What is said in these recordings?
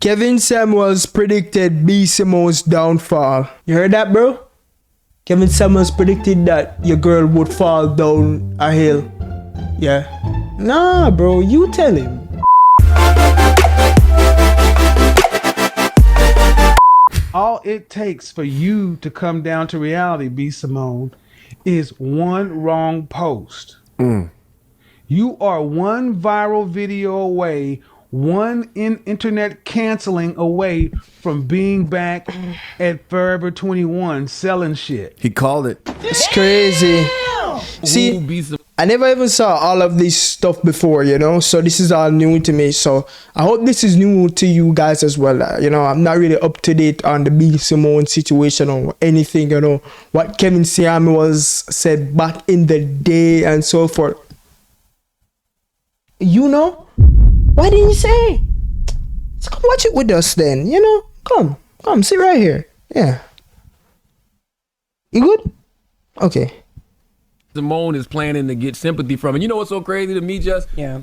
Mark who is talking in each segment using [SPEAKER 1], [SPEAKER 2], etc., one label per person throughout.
[SPEAKER 1] Kevin Samuels predicted B. Simone's downfall. You heard that, bro? Kevin Samuels predicted that your girl would fall down a hill. Yeah. Nah, bro, you tell him.
[SPEAKER 2] All it takes for you to come down to reality, B. Simone, is one wrong post. You are one viral video away, one internet canceling away from being back at Forever 21 selling shit.
[SPEAKER 3] He called it.
[SPEAKER 1] It's crazy. See, I never even saw all of this stuff before, you know, so this is all new to me. So I hope this is new to you guys as well. You know, I'm not really up to date on the B. Simone situation or anything, you know, what Kevin Samuels said back in the day and so forth. You know, why didn't you say? So come watch it with us then, you know, come, sit right here. Yeah. You good? Okay.
[SPEAKER 4] Simone is planning to get sympathy from. And you know what's so crazy to me, Just?
[SPEAKER 5] Yeah.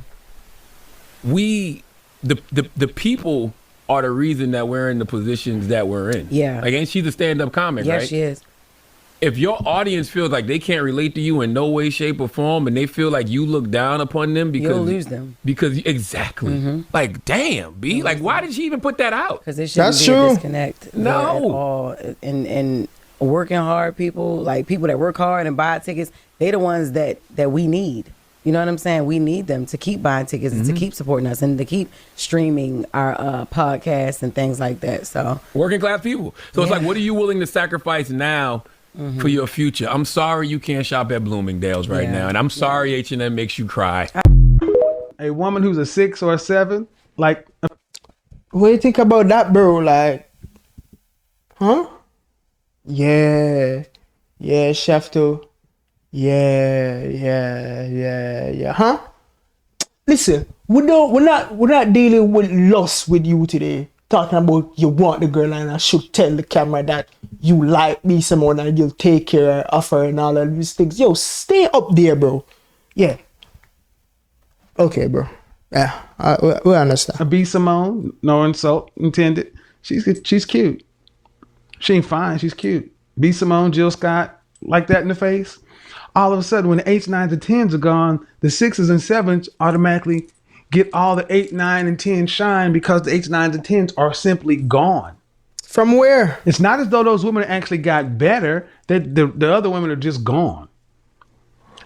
[SPEAKER 4] The people are the reason that we're in the positions that we're in.
[SPEAKER 5] Yeah.
[SPEAKER 4] Like, ain't she the stand-up comic,
[SPEAKER 5] Yeah,
[SPEAKER 4] right?
[SPEAKER 5] she is.
[SPEAKER 4] If your audience feels like they can't relate to you in no way, shape, or form, and they feel like you look down upon them because
[SPEAKER 5] You'll lose them.
[SPEAKER 4] Because exactly. Like, damn, B. Like, why did she even put that out?
[SPEAKER 5] Because there shouldn't
[SPEAKER 1] That's
[SPEAKER 5] be
[SPEAKER 1] true.
[SPEAKER 5] a disconnect.
[SPEAKER 4] No.
[SPEAKER 5] there at all. And working hard people, like people that work hard and buy tickets, they the ones that we need. You know what I'm saying? We need them to keep buying tickets and to keep supporting us and to keep streaming our podcasts and things like that. So
[SPEAKER 4] Working class people. So it's
[SPEAKER 5] Yeah.
[SPEAKER 4] like, what are you willing to sacrifice now for your future? I'm sorry you can't shop at Bloomingdale's right
[SPEAKER 5] Yeah.
[SPEAKER 4] now, and I'm sorry H&M makes you cry.
[SPEAKER 2] A woman who's a 6 or a 7, like,
[SPEAKER 1] What do you think about that, bro? Like, huh? Yeah, Shafto. Yeah. Huh? Listen, we're not dealing with lust with you today. Talking about you want the girl and I should tell the camera that you like me someone and you'll take care of her and all of these things. Yo, stay up there, bro. Yeah. Okay, bro. Yeah, we understand.
[SPEAKER 2] a B. Simone, no insult intended. She's cute. She ain't fine. She's cute. B. Simone, Jill Scott, like that in the face. All of a sudden, when the 8s, 9s, and 10s are gone, the 6s and 7s automatically get all the 8, 9, and 10 shine because the 8s, 9s, and 10s are simply gone.
[SPEAKER 1] From where?
[SPEAKER 2] It's not as though those women actually got better. That the other women are just gone.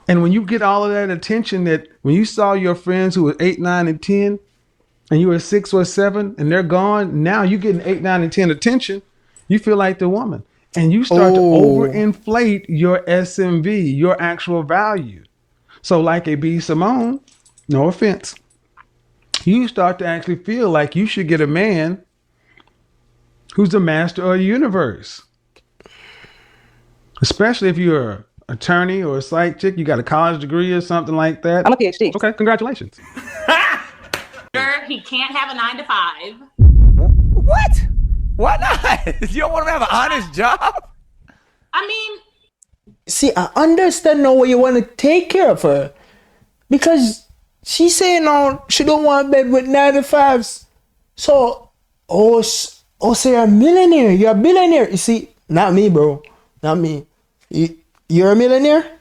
[SPEAKER 2] And when you get all of that attention, that when you saw your friends who were 8, 9, and 10, and you were 6 or 7, and they're gone, now you're getting 8, 9, and 10 attention. You feel like the woman. And you start to overinflate your SMV, your actual value. So like a B. Simone, no offense, you start to actually feel like you should get a man who's the master of the universe. Especially if you're an attorney or a psych chick, you got a college degree or something like that.
[SPEAKER 6] I'm a PhD.
[SPEAKER 2] Okay, congratulations.
[SPEAKER 7] He can't have a 9 to 5.
[SPEAKER 3] What? Why not? You don't want him to have an honest job?
[SPEAKER 7] I mean,
[SPEAKER 1] See, I understand now why you want to take care of her. Because she's saying now she don't want bed with 9 to 5s. So, so you're a millionaire. You're a billionaire. You see, not me, bro. Not me. You're a millionaire?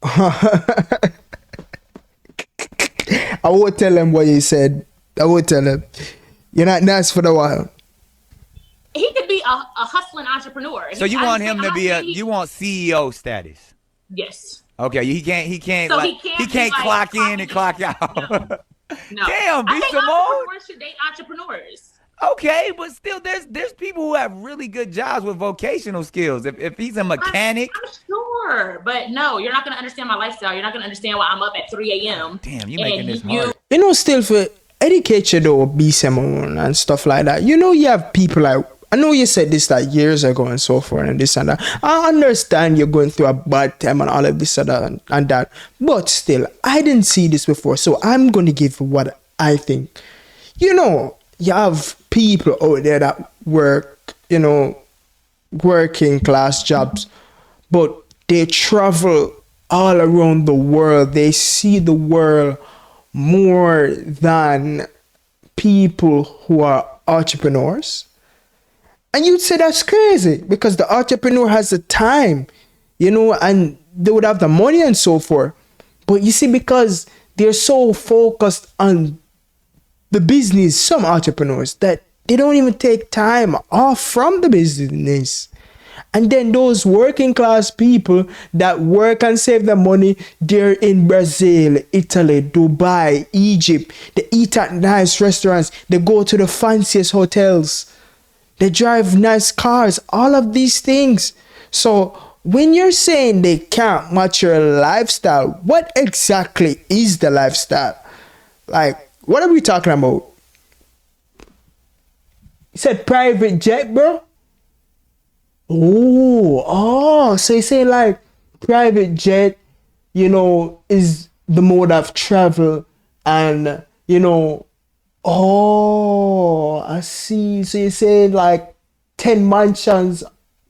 [SPEAKER 1] I won't tell him what you said. I won't tell him. You're not nice for the while.
[SPEAKER 7] he could be a hustling entrepreneur.
[SPEAKER 3] So you want him to be you want CEO status?
[SPEAKER 7] Yes.
[SPEAKER 3] Okay, he can't
[SPEAKER 7] So
[SPEAKER 3] like,
[SPEAKER 7] he
[SPEAKER 3] can't
[SPEAKER 7] be, like,
[SPEAKER 3] clock in and clock
[SPEAKER 7] No.
[SPEAKER 3] out.
[SPEAKER 7] No.
[SPEAKER 3] Damn, B.
[SPEAKER 7] I think
[SPEAKER 3] Simone.
[SPEAKER 7] entrepreneurs should date entrepreneurs.
[SPEAKER 3] Okay, but still, there's people who have really good jobs with vocational skills. If he's a mechanic,
[SPEAKER 7] I'm sure, but no, you're not gonna understand my lifestyle. You're not gonna understand why I'm up at 3 a.m.
[SPEAKER 3] damn, you making this hard.
[SPEAKER 1] You know, still for education though, B. Simone and stuff like that. You know, you have people like, I know you said this like years ago and so forth and this and that. I understand you're going through a bad time and all of this and that, but still, I didn't see this before, so I'm going to give what I think. You know, you have people out there that work, you know, working class jobs, but they travel all around the world. They see the world more than people who are entrepreneurs. And you'd say that's crazy because the entrepreneur has the time, and they would have the money and so forth. But you see, because they're so focused on the business, some entrepreneurs, that they don't even take time off from the business. And then those working class people that work and save their money, they're in Brazil, Italy, Dubai, Egypt. They eat at nice restaurants. They go to the fanciest hotels. They drive nice cars. All of these things. So when you're saying they can't match your lifestyle, what exactly is the lifestyle? Like, what are we talking about? You said private jet, bro? So you say like private jet, is the mode of travel, and I see. So you say like 10 mansions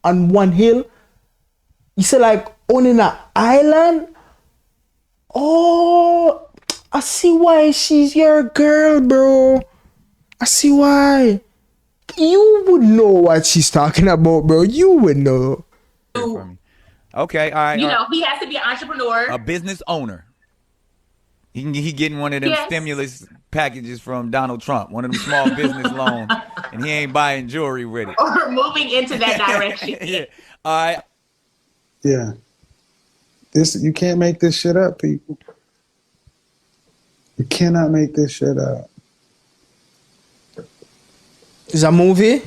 [SPEAKER 1] on one hill. You say like owning an island. Oh, I see why she's your girl, bro. I see why. You would know what she's talking about, bro. You would know.
[SPEAKER 3] Okay, all right.
[SPEAKER 7] He has to be an entrepreneur.
[SPEAKER 3] A business owner. He getting one of them stimulus packages from Donald Trump, one of them small business loans, and he ain't buying jewelry with it.
[SPEAKER 7] Or moving into that direction.
[SPEAKER 3] Yeah. All right.
[SPEAKER 2] Yeah. You can't make this shit up, people. You cannot make this shit up.
[SPEAKER 1] It's a movie.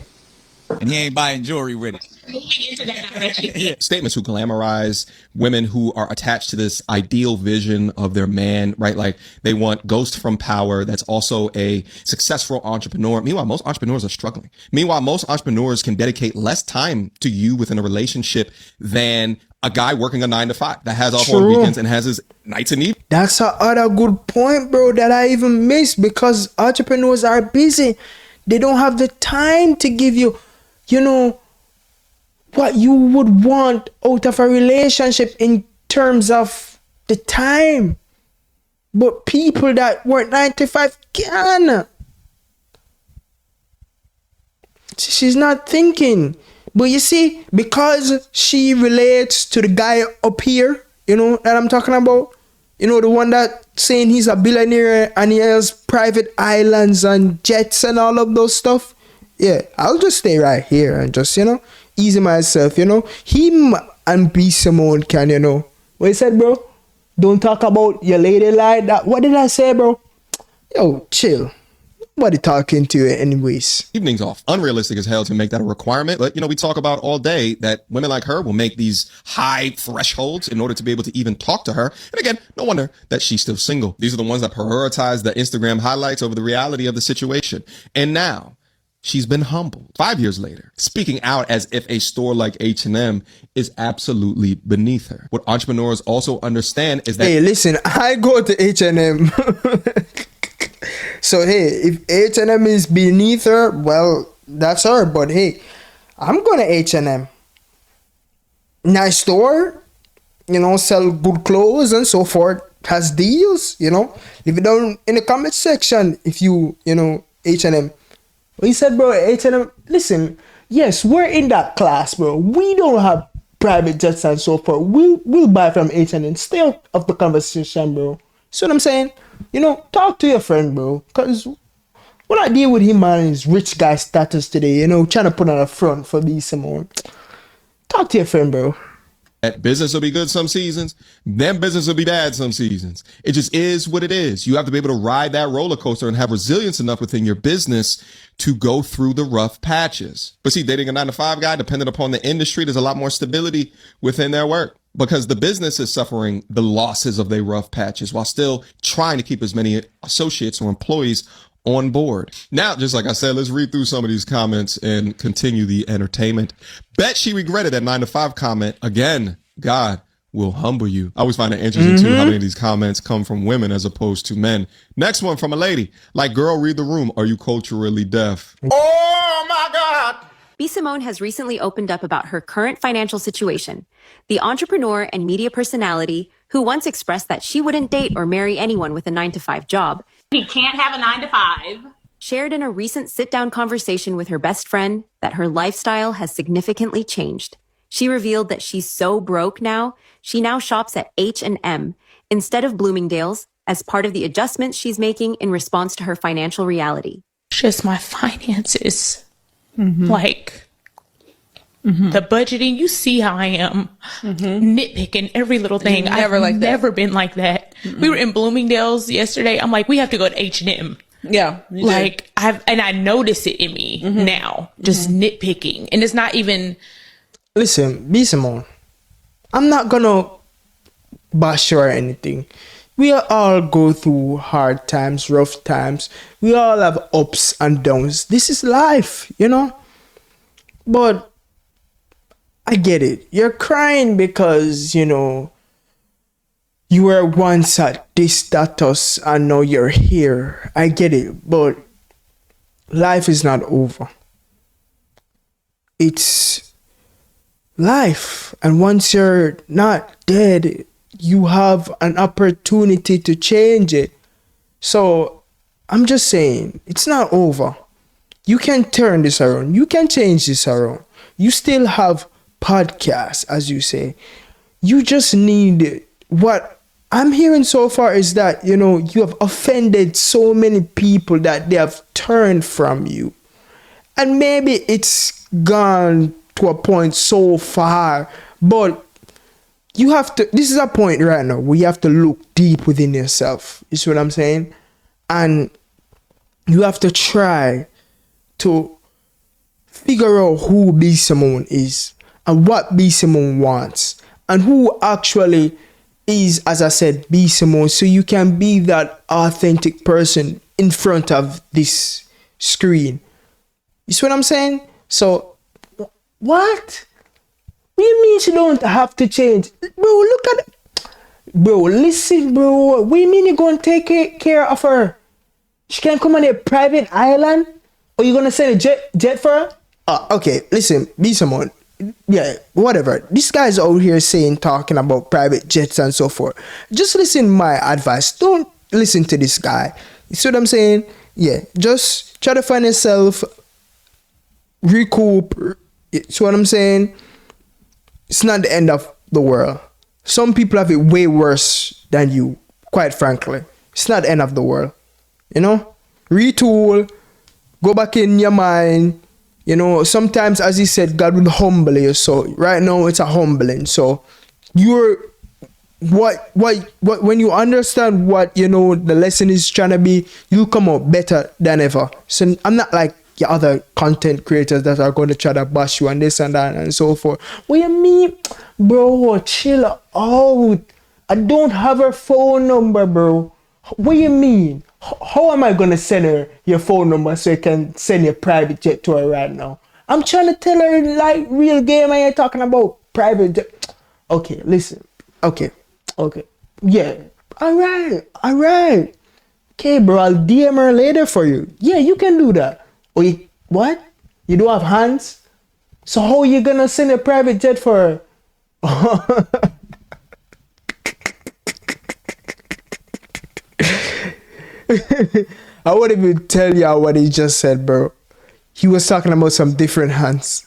[SPEAKER 3] And he ain't buying jewelry with it.
[SPEAKER 7] Moving into that direction.
[SPEAKER 3] Yeah.
[SPEAKER 6] Statements who glamorize women who are attached to this ideal vision of their man, right? Like they want Ghost from Power that's also a successful entrepreneur. Meanwhile, most entrepreneurs are struggling. Meanwhile, most entrepreneurs can dedicate less time to you within a relationship than a guy working a 9 to 5 that has off on weekends and has his nights and evenings.
[SPEAKER 1] That's a other good point, bro, that I even missed, because entrepreneurs are busy. They don't have the time to give you, what you would want out of a relationship in terms of the time. But people that work 9 to 5 can. She's not thinking. But you see, because she relates to the guy up here, that I'm talking about, the one that saying he's a billionaire and he has private islands and jets and all of those stuff. Yeah, I'll just stay right here and just, easy myself, Him and B. Simone can, What you said, bro? Don't talk about your lady like that. What did I say, bro? Yo, chill. Nobody talking to you anyways.
[SPEAKER 6] Evenings off. Unrealistic as hell to make that a requirement. But, we talk about all day that women like her will make these high thresholds in order to be able to even talk to her. And again, no wonder that she's still single. These are the ones that prioritize the Instagram highlights over the reality of the situation. And now she's been humbled 5 years later, speaking out as if a store like H&M is absolutely beneath her. What entrepreneurs also understand is that...
[SPEAKER 1] Hey, listen, I go to H&M. So, hey, if H&M is beneath her, well, that's her. But, hey, I'm going to H&M. Nice store, sell good clothes and so forth. Has deals, Leave it down in the comment section if you, H&M. He said, bro, H&M, listen, yes, we're in that class, bro. We don't have private jets and so forth. We'll buy from H&M. Stay out of the conversation, bro. See what I'm saying? Talk to your friend, bro. Because when I deal with him and his rich guy status today, trying to put on a front for these Simone. Talk to your friend, bro.
[SPEAKER 6] That business will be good some seasons, then business will be bad some seasons. It just is what it is. You have to be able to ride that roller coaster and have resilience enough within your business to go through the rough patches. But see, dating a 9 to 5 guy, depending upon the industry, there's a lot more stability within their work because the business is suffering the losses of their rough patches while still trying to keep as many associates or employees on board. Now, just like I said, let's read through some of these comments and continue the entertainment. Bet she regretted that 9 to 5 comment. Again, God will humble you. I always find it interesting too how many of these comments come from women as opposed to men. Next one from a lady. Like, girl, read the room. Are you culturally deaf?
[SPEAKER 8] Oh my God.
[SPEAKER 9] B. Simone has recently opened up about her current financial situation. The entrepreneur and media personality who once expressed that she wouldn't date or marry anyone with a 9 to 5 job.
[SPEAKER 7] He can't have a 9 to 5.
[SPEAKER 9] shared in a recent sit-down conversation with her best friend that her lifestyle has significantly changed. She revealed that she's so broke now, she now shops at H&M instead of Bloomingdale's as part of the adjustments she's making in response to her financial reality.
[SPEAKER 10] Just my finances. Like, the budgeting, you see how I am nitpicking every little thing. I've never been like that. We were in Bloomingdale's yesterday. I'm like, we have to go to H&M.
[SPEAKER 11] Yeah.
[SPEAKER 10] Like, I notice it in me now, just nitpicking. And it's not even...
[SPEAKER 1] Listen, B. Simone, I'm not gonna bash you or anything. We all go through hard times, rough times. We all have ups and downs. This is life, you know? But I get it. You're crying because, you know, you were once at this status and now you're here. I get it. But life is not over. It's life. And once you're not dead, you have an opportunity to change it. So I'm just saying, it's not over. You can turn this around. You can change this around. You still have podcasts, as you say. You just need, what I'm hearing so far is that, you know, you have offended so many people that they have turned from you. And maybe it's gone to a point so far, but you have to, this is a point right now where you have to look deep within yourself. You see what I'm saying? And you have to try to figure out who B. Simone is and what B. Simone wants and who actually is, as I said, B. Simone, so you can be that authentic person in front of this screen. You see what I'm saying? So, what? What do you mean she don't have to change? Bro, look at it. Bro, listen, bro. What do you mean you're going to take care of her? She can't come on a private island? Or you going to send a jet for her? Okay, listen, B. Simone. Yeah, whatever. This guy's out here talking about private jets and so forth. Just listen my advice. Don't listen to this guy. You see what I'm saying? Yeah, just try to find yourself, recoup. You see what I'm saying? It's not the end of the world. Some people have it way worse than you, quite frankly. It's not the end of the world. You know? Retool. Go back in your mind. You know, sometimes, as he said, God will humble you. So right now it's a humbling. So you're when you understand what, you know, the lesson is trying to be, you'll come out better than ever. So I'm not like your other content creators that are going to try to bash you and this and that and so forth. What you mean? Bro, chill out. I don't have her phone number, bro. What you mean? How am I going to send her your phone number so you can send your private jet to her right now? I'm trying to tell her, like, real game, and you're talking about private jet. Okay, listen. Okay. Yeah. All right. Okay, bro, I'll DM her later for you. Yeah, you can do that. Or you, what? You don't have hands? So how are you going to send a private jet for her? I wouldn't even tell y'all what he just said, bro. He was talking about some different hands.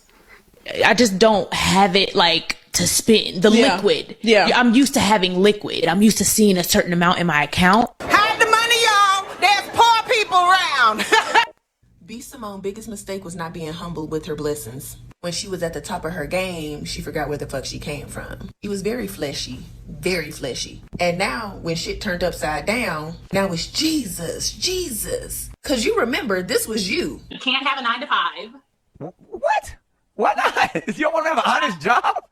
[SPEAKER 10] I just don't have it like to spend the liquid. Yeah. I'm used to having liquid. I'm used to seeing a certain amount in my account.
[SPEAKER 8] Hide the money, y'all. There's poor people around.
[SPEAKER 12] B. Simone's biggest mistake was not being humble with her blessings. When she was at the top of her game, she forgot where the fuck she came from. She was very fleshy. And now, when shit turned upside down, now it's Jesus. Cause you remember, this was you.
[SPEAKER 7] You can't have a 9 to 5.
[SPEAKER 3] What? Why not? You don't want to have an honest job?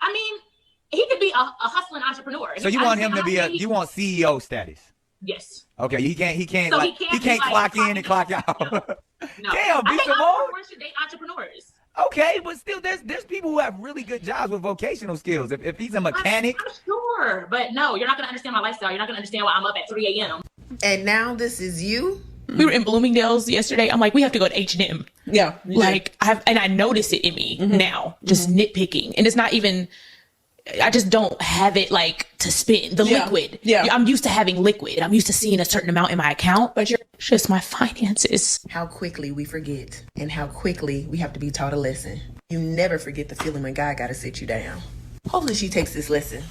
[SPEAKER 7] I mean, he could be a hustling entrepreneur.
[SPEAKER 3] So you want him to be you want CEO status?
[SPEAKER 7] Yes.
[SPEAKER 3] Okay, he can't
[SPEAKER 7] So
[SPEAKER 3] like, he can't clock in and clock out.
[SPEAKER 7] No.
[SPEAKER 3] Damn,
[SPEAKER 7] I
[SPEAKER 3] B.
[SPEAKER 7] think
[SPEAKER 3] Simone.
[SPEAKER 7] entrepreneurs should date entrepreneurs.
[SPEAKER 3] Okay, but still, there's people who have really good jobs with vocational skills. If he's a mechanic,
[SPEAKER 7] I'm sure, but no, you're not gonna understand my lifestyle. You're not gonna understand why I'm up at 3 a.m.
[SPEAKER 12] And now this is you?
[SPEAKER 10] We were in Bloomingdale's yesterday. I'm like, we have to go to H&M.
[SPEAKER 11] Yeah.
[SPEAKER 10] Like, I notice it in me now, just nitpicking. And it's not even, I just don't have it like to spend the liquid. Yeah. I'm used to having liquid. I'm used to seeing a certain amount in my account, but it's just my finances.
[SPEAKER 12] How quickly we forget and how quickly we have to be taught a lesson. You never forget the feeling when God got to sit you down. Hopefully she takes this lesson.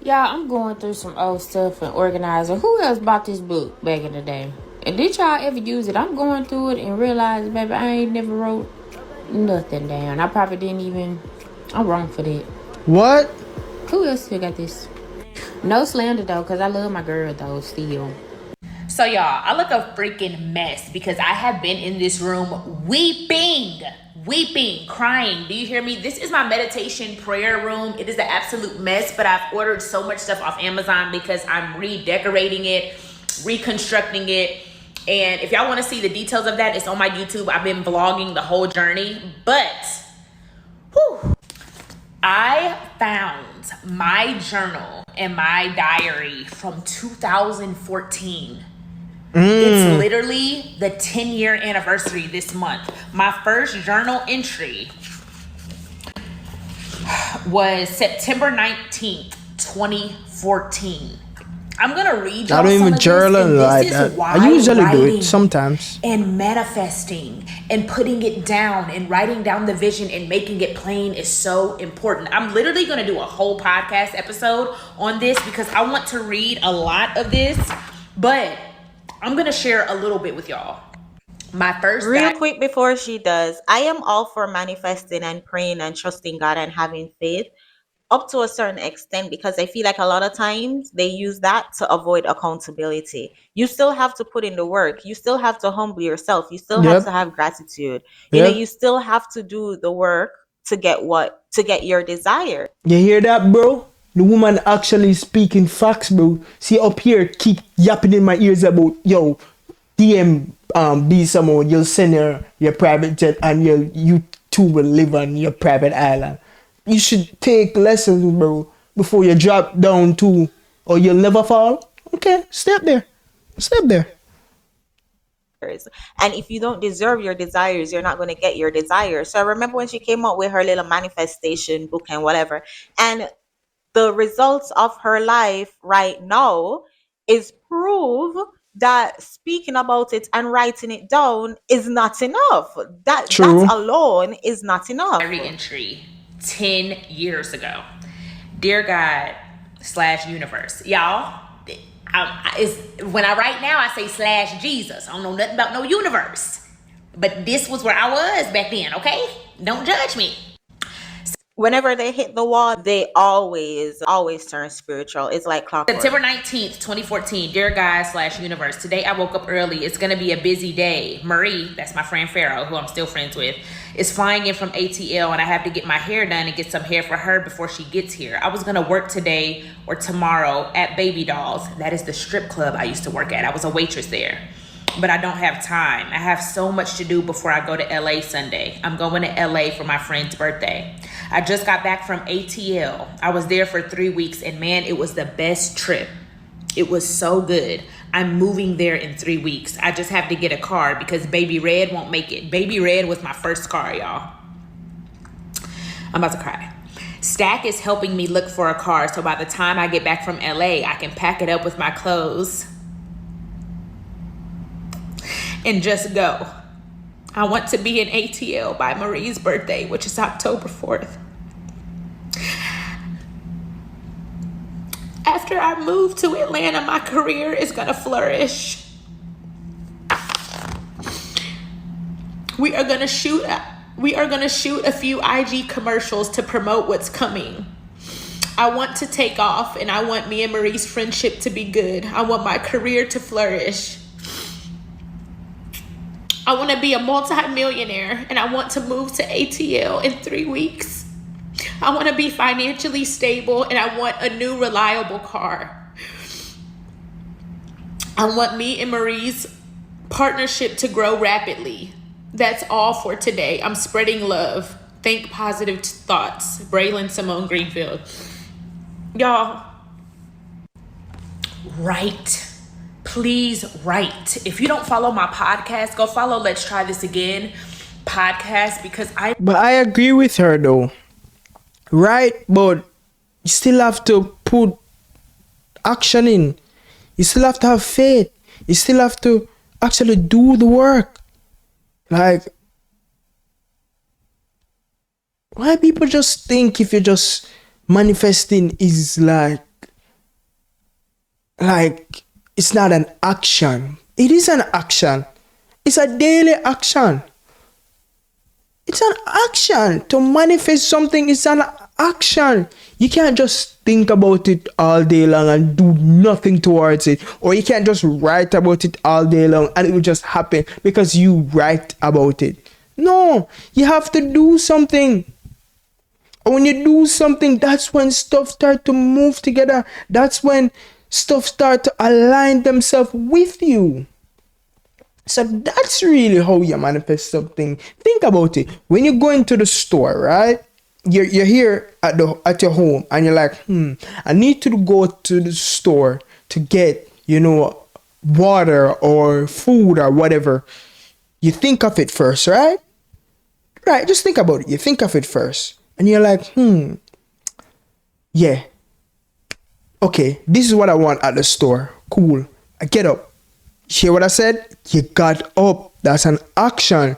[SPEAKER 11] Yeah, I'm going through some old stuff and organizing. Who else bought this book back in the day? And did y'all ever use it? I'm going through it and realize, baby, I ain't never wrote nothing down. I probably didn't even... I'm wrong for that.
[SPEAKER 1] What?
[SPEAKER 11] Who else still got this? No slander, though, because I love my girl, though, still.
[SPEAKER 7] So, y'all, I look a freaking mess because I have been in this room weeping, crying. Do you hear me? This is my meditation prayer room. It is an absolute mess, but I've ordered so much stuff off Amazon because I'm redecorating it, reconstructing it. And if y'all want to see the details of that, it's on my YouTube. I've been vlogging the whole journey, but I found my journal and my diary from 2014. It's literally the 10-year anniversary this month. My first journal entry was September 19th, 2014. I'm gonna read y'all
[SPEAKER 1] I don't
[SPEAKER 7] some
[SPEAKER 1] even
[SPEAKER 7] of
[SPEAKER 1] journal
[SPEAKER 7] this,
[SPEAKER 1] like
[SPEAKER 7] and this
[SPEAKER 1] that.
[SPEAKER 7] is why
[SPEAKER 1] I usually do
[SPEAKER 7] writing
[SPEAKER 1] it sometimes.
[SPEAKER 7] and manifesting and putting it down and writing down the vision and making it plain is so important. I'm literally going to do a whole podcast episode on this because I want to read a lot of this, but I'm going to share a little bit with y'all. My first
[SPEAKER 13] Real quick before she does, I am all for manifesting and praying and trusting God and having faith up to a certain extent, because I feel like a lot of times they use that to avoid accountability. You still have to put in the work. You still have to humble yourself. You still have to have gratitude. You know, you still have to do the work to get your desire.
[SPEAKER 1] You hear that, bro? The woman actually speaking facts, bro. See up here, keep yapping in my ears about, yo, DM be someone, you'll send her your private jet and you two will live on your private island. You should take lessons, bro, before you drop down too, or you'll never fall. Okay, step there.
[SPEAKER 13] And if you don't deserve your desires, you're not going to get your desires. So I remember when she came out with her little manifestation book and whatever, and the results of her life right now is proof that speaking about it and writing it down is not enough. That alone is not enough.
[SPEAKER 7] Diary entry 10 years ago. Dear God / universe. Y'all, when I write now, I say / Jesus. I don't know nothing about no universe. But this was where I was back then, okay? Don't judge me.
[SPEAKER 13] Whenever they hit the wall, they always turn spiritual. It's like clockwork.
[SPEAKER 7] September 19th, 2014. Dear God / universe. Today I woke up early. It's going to be a busy day. Marie, that's my friend Pharaoh, who I'm still friends with, is flying in from ATL, and I have to get my hair done and get some hair for her before she gets here. I was going to work today or tomorrow at Baby Dolls. That is the strip club I used to work at. I was a waitress there. But I don't have time. I have so much to do before I go to LA Sunday. I'm going to LA for my friend's birthday. I just got back from ATL. I was there for 3 weeks, and man, it was the best trip. It was so good. I'm moving there in 3 weeks. I just have to get a car because Baby Red won't make it. Baby Red was my first car, y'all. I'm about to cry. Stack is helping me look for a car, so by the time I get back from LA, I can pack it up with my clothes and just go. I want to be in ATL by Marie's birthday, which is October 4th. After I move to Atlanta, my career is gonna flourish. We are gonna shoot a few IG commercials to promote what's coming. I want to take off, and I want me and Marie's friendship to be good. I want my career to flourish. I want to be a multi-millionaire, and I want to move to ATL in 3 weeks. I want to be financially stable, and I want a new reliable car. I want me and Marie's partnership to grow rapidly. That's all for today. I'm spreading love. Think positive thoughts. Braylon Simone Greenfield. Y'all, write. Please write. If you don't follow my podcast, go follow Let's Try This Again podcast, because
[SPEAKER 1] But I agree with her though. right? But you still have to put action in. You still have to have faith. You still have to actually do the work. Like, why people just think if you're just manifesting is like it's not an action. It is an action. It's a daily action. It's an action. To manifest something is an action. You can't just think about it all day long and do nothing towards it. Or you can't just write about it all day long and it will just happen because you write about it. No, you have to do something. And when you do something, that's when stuff start to move together. That's when stuff start to align themselves with you. So that's really how you manifest something. Think about it. When you go into the store, right? You're here at your home and you're like, I need to go to the store to get, water or food or whatever. You think of it first, right? Right, just think about it. You think of it first. And you're like, yeah. Okay, this is what I want at the store. Cool. I get up. Hear what I said? You got up. That's an action.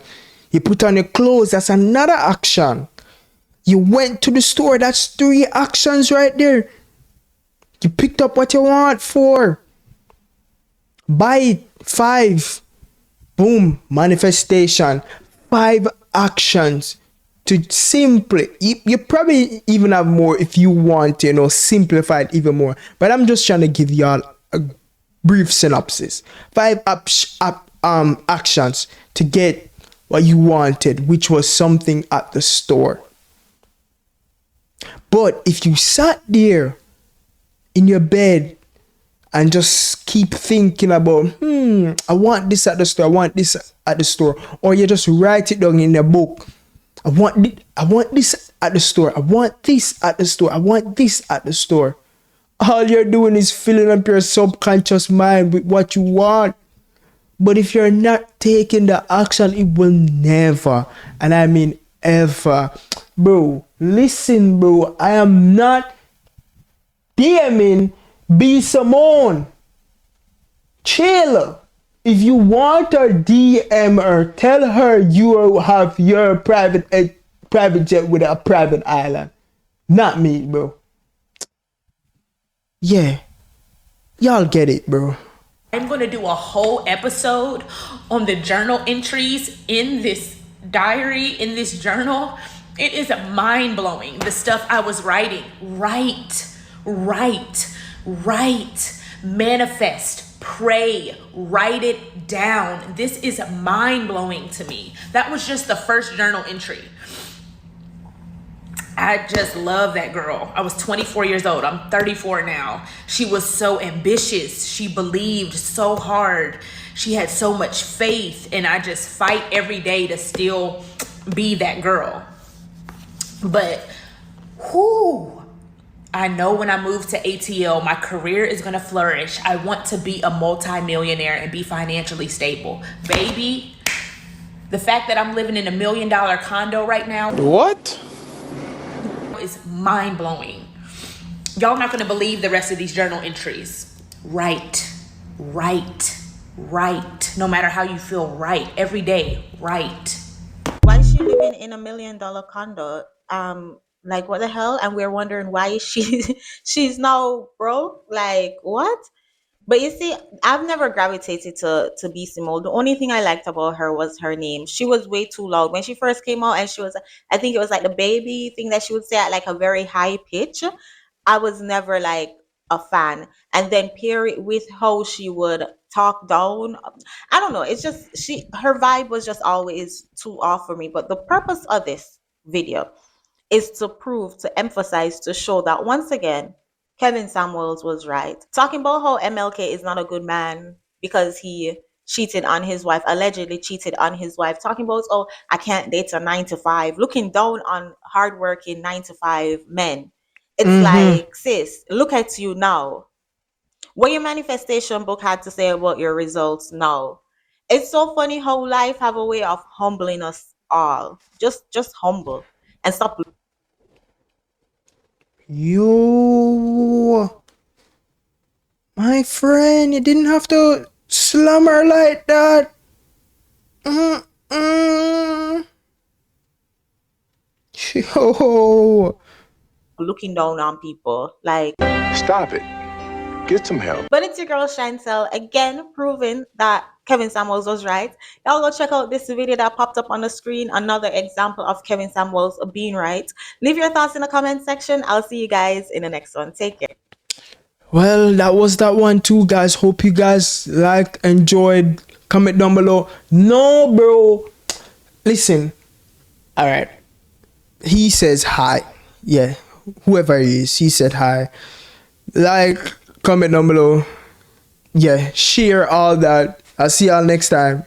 [SPEAKER 1] You put on your clothes. That's another action. You went to the store. That's 3 actions right there. You picked up what you want. 4. Buy it. 5. Boom. Manifestation. 5 actions. To simply, you probably even have more if you want, simplify it even more. But I'm just trying to give y'all a brief synopsis. 5 actions to get what you wanted, which was something at the store. But if you sat there in your bed and just keep thinking about, I want this at the store, I want this at the store, or you just write it down in a book. I want this at the store. I want this at the store. I want this at the store. All you're doing is filling up your subconscious mind with what you want. But if you're not taking the action, it will never, and I mean ever. Bro, listen, bro. I am not DMing B. Simone. Chill. If you want her, DM her. Tell her you have your private jet with a private island. Not me, bro. Yeah. Y'all get it, bro.
[SPEAKER 7] I'm going to do a whole episode on the journal entries in this diary, in this journal. It is mind-blowing, the stuff I was writing. Write, manifest, pray, write it down. This is mind-blowing to me. That was just the first journal entry. I just love that girl. I was 24 years old. I'm 34 now. She was so ambitious. She believed so hard. She had so much faith. And I just fight every day to still be that girl. But I know when I move to ATL, my career is going to flourish. I want to be a multimillionaire and be financially stable. Baby, the fact that I'm living in $1 million condo right now.
[SPEAKER 1] What?
[SPEAKER 7] Is mind-blowing. Y'all not gonna believe the rest of these journal entries. Write. No matter how you feel, write every day. Write.
[SPEAKER 13] Why is she living in $1 million condo? Like what the hell? And we're wondering why she's now broke. Like what? But you see, I've never gravitated to B. Simone. The only thing I liked about her was her name. She was way too loud when she first came out, and I think it was like the baby thing that she would say at like a very high pitch. I was never like a fan. And then pair it with how she would talk down. I don't know. It's just her vibe was just always too off for me. But the purpose of this video is to prove, to emphasize, to show that once again, Kevin Samuels was right. Talking about how MLK is not a good man because he cheated on his wife, allegedly cheated on his wife. Talking about, oh, I can't date a 9-to-5. Looking down on hardworking 9-to-5 men. It's like, sis, look at you now. What your manifestation book had to say about your results now. It's so funny how life have a way of humbling us all. Just humble and stop.
[SPEAKER 1] Yo, my friend, you didn't have to slam her like that. Mm-mm. Yo.
[SPEAKER 13] Looking down on people. Like,
[SPEAKER 14] stop it. Get some help.
[SPEAKER 13] but it's your girl Chantel again, proving that Kevin Samuels was right. Y'all go check out this video that popped up on the screen. Another example of Kevin Samuels being right. Leave your thoughts in the comment section. I'll see you guys in the next one. Take care.
[SPEAKER 1] Well, that was that one too, guys. Hope you guys liked, enjoyed. Comment down below. No, bro. Listen. All right. He says hi. Yeah. Whoever he is, he said hi. Like, comment down below. Yeah. Share all that. I'll see y'all next time.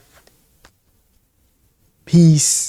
[SPEAKER 1] Peace.